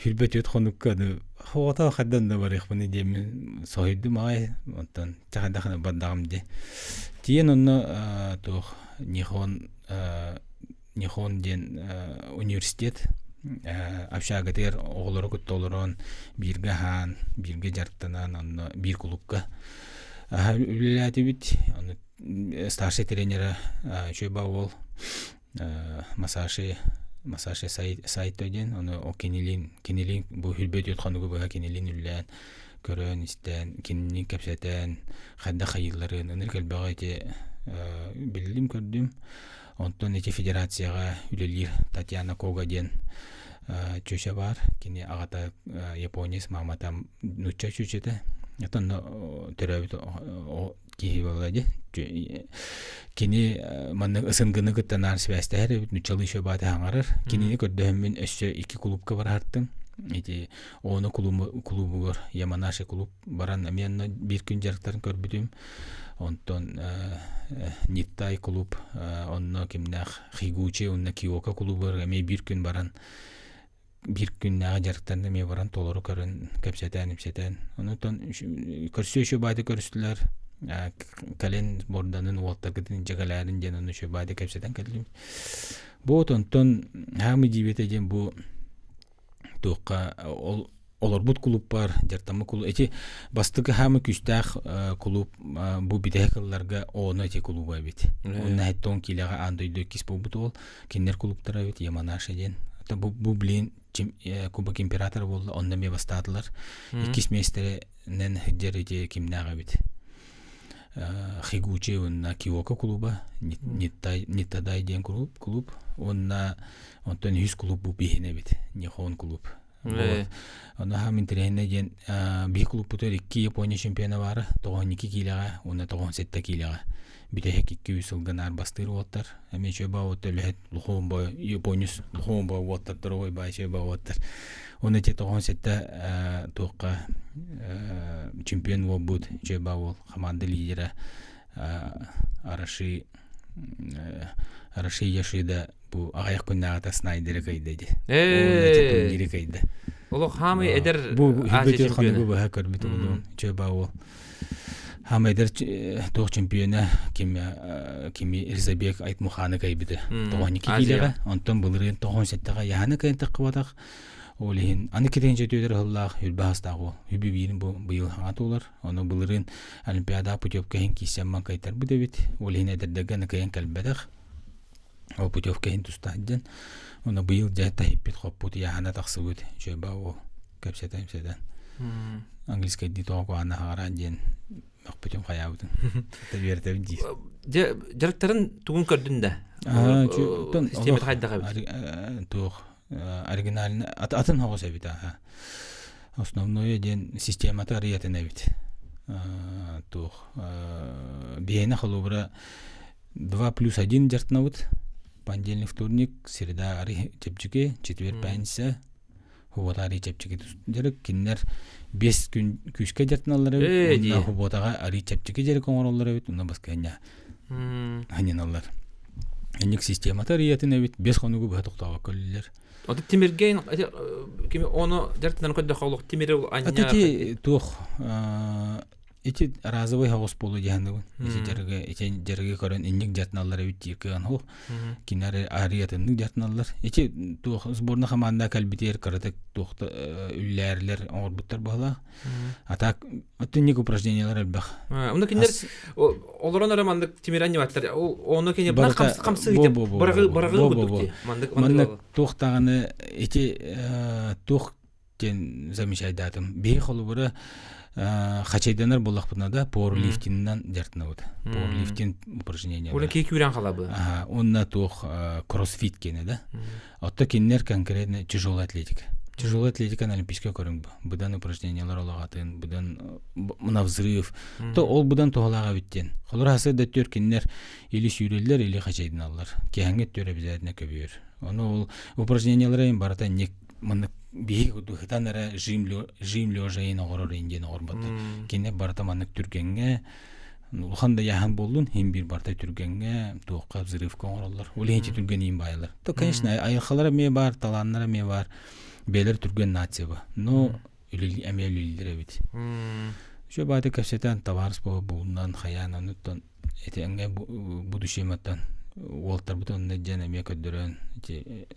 hülbet yot konukka hoğutağı kaddan da barık bunu diyemin sohiddim ay ondan çahadakına badağım de. Diyen onu tuh Nihon den üniversitet Afşagater oğulları kutlu olurun birge han, birge jartanan onu bir kulupka. Ülelati bit onu старший тренера Чөба ол массажы сайт өден оны о кенелин бу хүлбөт өткөнүгү бу кенелин үллән көрөн истен кенелин кепсетен хадда хайылларын өнөр келбеге те билдим көрдүм онтон эти федерацияга үлелир Татьяна Кога ден чөшө бар кене агата Япониес маматам нуча чөчөтө ятан төрөбүт ки болады кини манны ысынгыны гыттанар связьтер нучалы ещё баты хаңарыр кинини көрдөмүн өссө iki клубка бар арттым эти оны клубугор Яманаши клуб баран мен бир күн жарыктарын көрбүдүм онтон Ниттай клуб онно кимнах Хигучи онно Киока клубу эми бир күн баран bir gün nağa jarıktarında me baran toluru körün kepseten onutun körsü şu bayda körüstüler kalen bordanın volta gidin jagaların janını şu bayda kepseten kelim bu tonton hamı jibete bu toqa olur but kulüp var jartamı kulüp eti bastığı hamı küstah kulüp bu bideklarga onu eti kulüp var bit onun hayton kilaga andoydu kispo butol kinler kulüptara bit Yamanashi den bu bilin Kubak İmparator oldu ondan bir bastadılar. İkisi mesterenen hicreti kimnağa bit. Higuchi onna Kyoka kluba, Nittaday diyen kulüp. Ondan 100 kulüp bu bihine bit. Nihon kulüp. Ona hamin trene diyen bir kulüp tutar 2 Japonya şampiyonu var. 92 kilaga, ona 97 kilaga. Bir de 200 yıldan arbastır otlar. Hemen şöyle otlar luhum boy Japonyus luhum boy otlar troy bay şöyle otlar. Onu te 97 toqa çempiyon oldu şöyle ol komanda lideri Arashi yaşıydı bu ayak günahta Snyder'e kaydı. Onu kaydı. Olu hamı eder bu hübet kanı bu hakar bit oldu şöyle ol. Hameder toq çempiyona kimi Elizabeth Aytmuxanı kaybıdı. 92 kilaga ondan bulurun 97'ga yana kayn taqwadak olehin ani kirenje töder Allah hülbastaqo hübibirin bu yıl hatolar onu bulurun Olimpiada putevka hin kisem kaytar bu debit olehin ederdagan kayn kalbadak o putevka hin tustahdan onu bu yıl jata hipit qoput yana taqsubut şöba o kapsatan Angliska di toqo ana haranjen Akpıcım hayatın. Tabii değil. Jarıkların tuğun kördün de. Sistemet hayda kabit. Tuğ orijinalini atın hava sebita. Основное ден системата рiyatına bit. Tuğ бейне халубра 2+1 жартнавыт. Понедельник, вторник, среда ари чепчики, четверг, пятница. Huvotari çepçiki jarık kinler 5 gün küske jartnaları onda huvotaga ari çepçiki jarık onorlar evet onda başka nya hanyanlar enik sistemata riyatına evet 5 konugu bu toqtawa köller o da timirgen kimi onu jartnan kodda xawluq timir anya ati tuh İçi razıvay havuz polu jahandı. İçi jarıgı koran innik jartnalar evet yıkan ho. Kinare ariyatındık jartnalar. İçi tuh sborna hamanda kalbiter karatak tuh üllerler orbutlar bağla. Atak atınnik упражнениялар elbaq. Onda kinler oluran aramandık timiranya vatlar. Onu kinler bana kamsı gidip barığı gıdıktı. Mandık tuh tağını içi tuh тен замечайдатым. Бей холубура хачайданар боллақпына да пауэрлифтингнан жартына вот. Пауэрлифтинг упражнения. Улы кей күрен қала бұл. Онна тух кроссфит кені да. Отто кеннер конкретно тяжелая атлетика. Тяжелая атлетика на олимпийская көрінг бұл. Бұдан упражнениялар олағатын, бұдан мұна взрыв. То ол бұдан туғалаға біттен. Қолыр хасы да төр кеннер или сүйрелер, или хачайдан алылар. Кехангет төр обязательно көбейір. Оны ол упражнениялар ең барата нек мұны бейік ұдығыдан әрі жим лежайын оғырыр енден оғырбады. Кенне барата мұнық түргенге, ұлханда яхан болдың, хем бір барта түргенге, туыққа взрыв көңіралар. Ол енче түрген ең байылар. То, конечно, айықалары ме бар, таланлары ме бар. Белер түрген нация ба. Но әме үлілдері бит. Шо бады көпсетен таварыс болу болуынан хаян ануттан әтеңге будущематтан олтар бұтын нәдден әме көддірін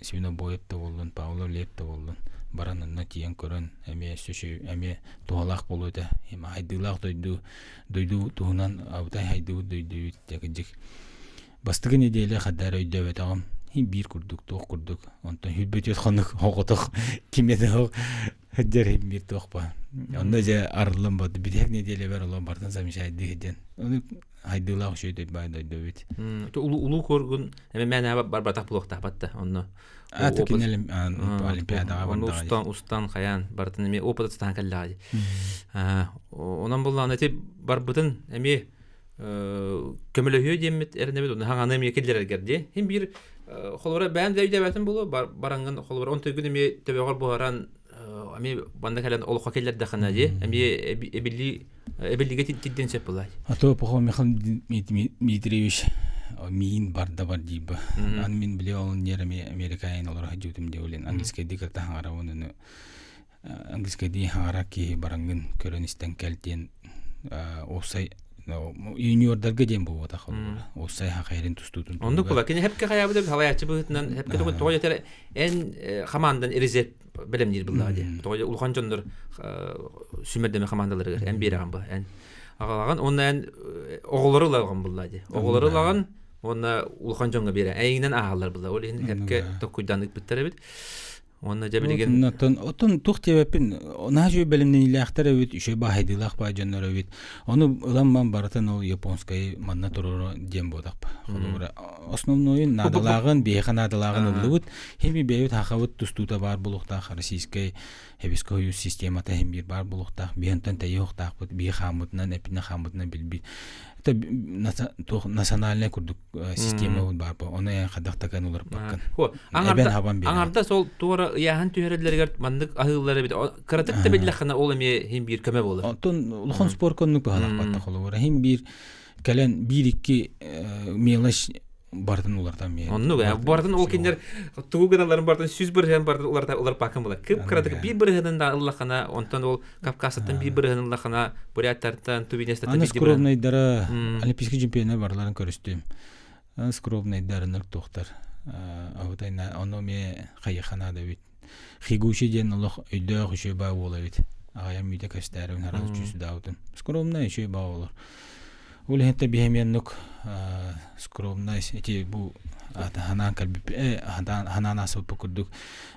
свино бойепті болдың, пауло лепті болдың. Баран анна тиен көрін әме сөші әме туғалақ болу өті. Хайдылақ дойду туғынан аутай хайдыу дойду өттәкіджік. Бастығы неделі қаддар өйді өт ағым. Bir kurduk, toq kurduk. Ondan hübbet yotqanlık oqotuq. Kimede oq. Hüdder bir toq ba. Onda ja arılan badı. Bir tek nedele var olan bardan zamishaydı hidden. Onu haydılaq şöyle bayda dövüt. Ulu korgun. Hemen men bar bataq bloq tapatta onu. Ata kinelim olimpiyadaga banda. Ustan qayan bardan me opada stan kalladı. Ondan bollan ete bar butun emi kömөлөһү демет эрнебет оны хаңаны мекелдер герди. Хим бир холора бән дәвдәбәтен булу баранган холора 10 күн ме төбөгөр буаран ами банда калан ол хакеллер дәхана ди. Ами эбиллиге тидден сеп булай. Ато похо Михаил Дмитриевич мин барда бар диба. Ан мин биле ол нерме америкаен олар хаҗутым дәүлен английский дикарта хаңара оны английский ди хаңара ки баранган көрөнистен келтен осай юниордарга дем бу вата хол. Осай хакайрын тустутун. Онду була. Кене хепке хаябы хаваячы бутнан хепке тоятер эн хамандан резерв белемнир булла ди. Тоя улхан жондор сүмердеме хамандалары эн бераган бу. Эн агалаган оннан оголары лаган булла ди. Оголары лаган онна улхан жонга бере. Эйнен агалар булла. Ол эн хепке токуйданып биттеребит. Онна жабилеген отон тухтебепин нажу белемнен илахтар өт үше бахайдылах ба жаннар өт оны ыламман баратын ол японскай манна туруру дем бодак холура основной надалагын беханадалагын улут хеми бейут хахавыт тустута бар булукта российской хебискою системата хем бир бар булукта бентен тайохта бехамутнан эпина хамутнан билби это национальная курдук система бар ба оны хадактаган улар баккан аңарда сол тура яхан түйрәдләргә мандык ахыллары бит каратып та билләхна ул эме хим бир көмә булды. Антон улхан спорт конны баһалак батта холура хим бир кален 1-2 мелаш бардын улардан мен. Онны бардын ол киндер тугыналарын бардын сүз бер һәм бардын улар пакын була. Кып каратып бир-бирһеннән да Аллахына онтан ул Кавказтан бир-бирһеннән Аллахына Буряттардан Тубинестан бир. Скромный дара олимпийский чемпионы барларын көрүстүм. Скромный дарыныр тохтар. Автайна оно ме хайхана да бит. Хигуши ден Аллах өйдө хөшө ба боло бит. Агая мүйдө кастарын хараз жүз даудын. Скромный хөшө ба болор. Ул хетте бихемяннык скромный эти бу ханан калби ханан асып курдук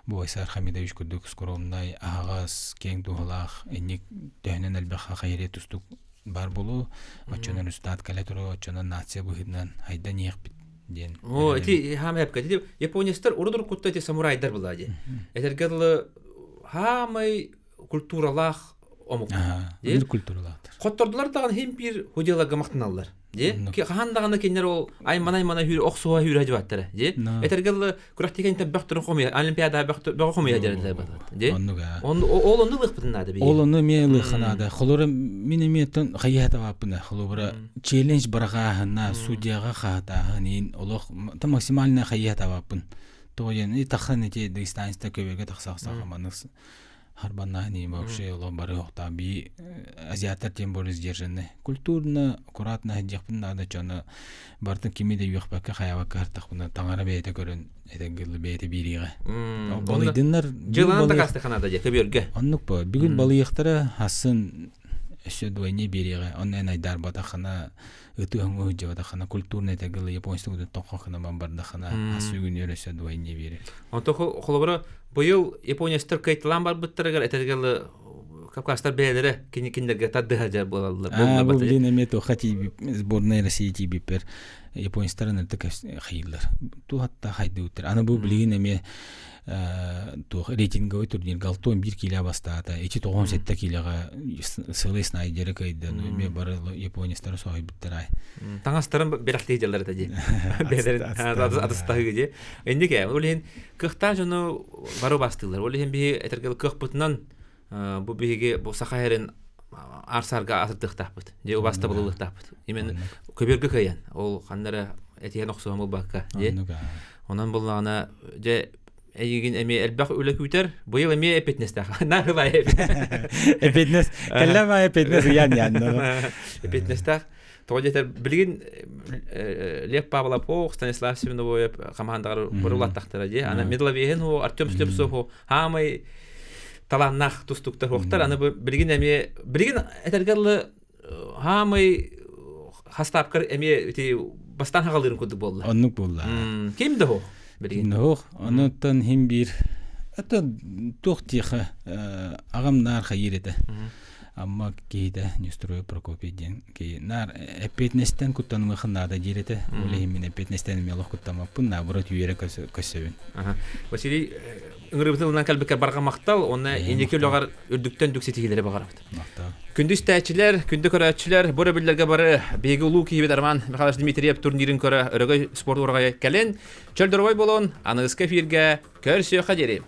бу Айсар Хамидович курдук скромный агас кең духалах эник төнен албаха хайрет устук бар болу очонун устат калетро очонун нация бухинан айда ниек бит ден. О эти хамепка ди японистер урудур кутта эти самурайдар булади. Этергел хамай культуралах омук. Бир культуралар. Коттордулар даган хем бир худелага мактаналар. Ди ки хандаганы кинер ол аймана хүр оксуа хүр хажбаттар. Ди этергел күрәктеген табактыр хомия олимпиада бактыр хомия дерләр бат. Ди ол онды лыхпытнады би. Ол онды мен лыхнады. Холоры минеметтен хаята вапны. Холора челлендж барагана судьяга хата ханин олох та максимально хаята вапын. Тоен и таханы те дистанцияда көбөгө таксаксагаманыс. Харбанна не вообще ломбары хта би азиаттар тем более сдержанны. Культурно, аккуратно ходихпын надо чона бартын кимиде юхпака хаява картахпын таңара бейте көрөн этегил бейте бириге. Балыйдыннар жыланда кастаханада же көбөргө. Аннык ба бүгүн балыйыктары хасын өссө двойне береге оннан айдар батахана ытыгы жабатахана культурный тагыл японский токхана бардахана асугун өрөсө двойне бере. Онто холобра быйыл Япониястар кайтлан бар буттарыгар этергеле Кавказтар бәләре киндерге таддыга булалар. Бу билен эмето хати сборная России тибипер японистарын тек хыйлар. Ту хатта хайдыутер. Аны бу билен эме ту рейтинговый турнир галтон 1 кило бастата. Эти 97 килога сылы снайдеры кайды. Эме бар японистар сойбиттер ай. Таңастарын берәхти җилләр тәҗи. Бәләре атыстагы ди. Эндиге улен 40 жаны бару бастылар. Улен би этергел 40 бутнан бу биге бу сахайрын арсарга атыктапты. Же убаста булыктапты. Имен көбөргө каян. Ол кандара этиген оксоом булбакка. Же. Онан булгана же эйген эме элбак үлек үтер. Быйыл эме эпетнестә. Нахылай. Эпетнес. Келлама эпетнес ян. Эпетнестә. Тоҗетер билген Лев Павлопов, Станислав Семеновой командалар бурулаттактар же. Ана Медловеген о Артем Слепцов хамай таланнах тустуктар хохтар аны билген эме билген этергеле хамай хастапкар эме ти бастан хагалырын куды болду. Оннук болду. Кимде хо билген? Нох, онуттан хим бир ата тохтиха агамнар хайрете. Amma кейде Нестрой Прокопийден кей нар эпетнестен куттанмы хынада дирете. Оле мен эпетнестен мелох куттамаппын, наоборот юере көсөбүн. Василий ыңырыбытылынан калбекер барга мактал, оны эндекелөгөр үрдүктөн дүксетигилери багарабыт. Мактал. Күндүз тәчилер, күндү көрәчилер, бу билерге бары Беги улуу кийбет Арман Михайлович Дмитриев турнирин көрө өрөгөй спорт урагай келен. Чөлдөрбой болон, аныгыз кефирге көрсө хадери.